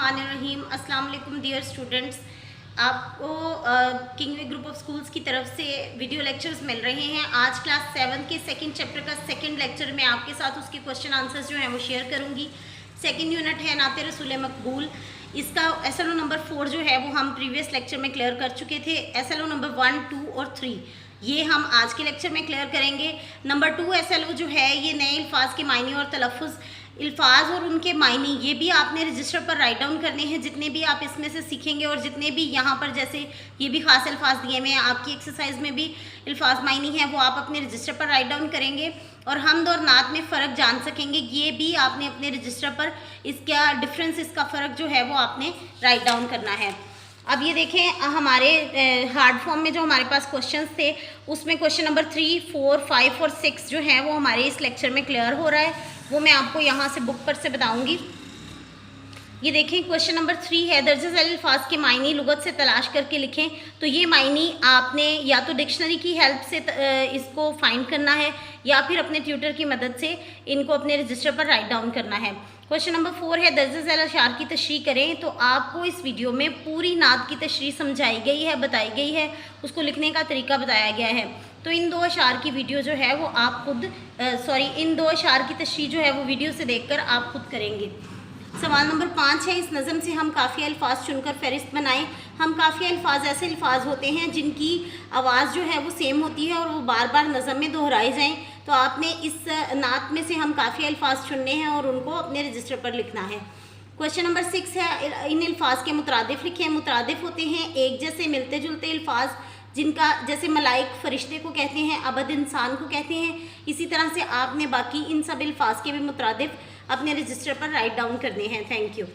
बिस्मिल्लाहिर्रहमानिर्रहीम। अस्सलाम वालेकुम डियर स्टूडेंट्स, आपको किंगवे ग्रुप ऑफ स्कूल्स की तरफ से वीडियो लेक्चर्स मिल रहे हैं। आज क्लास 7 के सेकंड चैप्टर का सेकंड लेक्चर में आपके साथ उसके क्वेश्चन आंसर्स जो हैं वो शेयर करूंगी। सेकंड यूनिट है नाते रसूल मकबूल। इसका SLO नंबर 4 जो है वो हम प्रीवियस लेक्चर में क्लियर कर चुके थे। SLO नंबर 1, 2 और 3 ये हम आज के लेक्चर में क्लियर करेंगे। नंबर 2 SLO जो है ये नए अल्फाज के मायने और तलफ़ुज़, अल्फाज और उनके मायने ये भी आपने रजिस्टर पर राइट डाउन करने हैं। जितने भी आप इसमें से सीखेंगे और जितने भी यहाँ पर जैसे ये भी ख़ास अल्फाज दिए हुए हैं, आपकी एक्सरसाइज में भी अल्फाज मायने हैं वो आप अपने रजिस्टर पर राइट डाउन करेंगे और हमद और नात में फ़र्क जान सकेंगे। ये भी आपने अपने रजिस्टर पर इसका डिफरेंस, इसका फ़र्क जो है वो आपने राइट डाउन करना है। अब ये देखें, हमारे हार्ड फॉर्म में जो हमारे पास क्वेश्चंस थे उसमें क्वेश्चन नंबर 3, 4, 5 और 6 जो है वो हमारे इस लेक्चर में क्लियर हो रहा है, वो मैं आपको यहाँ से बुक पर से बताऊँगी। ये देखें, क्वेश्चन नंबर 3 है दर्ज झैल अल्फाज के मायने लुगत से तलाश करके लिखें। तो ये मायने आपने या तो डिक्शनरी की हेल्प से इसको फाइंड करना है या फिर अपने ट्यूटर की मदद से इनको अपने रजिस्टर पर राइट डाउन करना है। क्वेश्चन नंबर 4 है दर्ज झैल अशार की तशरीह करें। तो आपको इस वीडियो में पूरी नात की तशरीह समझाई गई है, बताई गई है, उसको लिखने का तरीका बताया गया है। तो इन 2 अशार की वीडियो जो है वो आप खुद इन 2 अशार की तशरीह जो है वो वीडियो से देखकर आप खुद करेंगे। सवाल नंबर 5 है, इस नज़म से हम काफ़ी अल्फाज चुनकर फहरिस्त बनाएं। हम काफ़ी अल्फाज ऐसे अल्फाज होते हैं जिनकी आवाज़ जो है वो सेम होती है और वो बार बार नज़म में दोहराए जाएं। तो आपने इस नात में से हम काफ़ी अल्फाज चुनने हैं और उनको अपने रजिस्टर पर लिखना है। क्वेश्चन नंबर 6 है, इन अल्फाज के मुतरादिफ लिखें। मुतरादिफ होते हैं एक जैसे मिलते जुलते अल्फाज, जिनका जैसे मलाइक फरिश्ते को कहते हैं, अबद इंसान को कहते हैं। इसी तरह से आपने बाकी इन सब अल्फाज के भी मुतरादिफ अपने रजिस्टर पर राइट डाउन करने हैं। Thank you.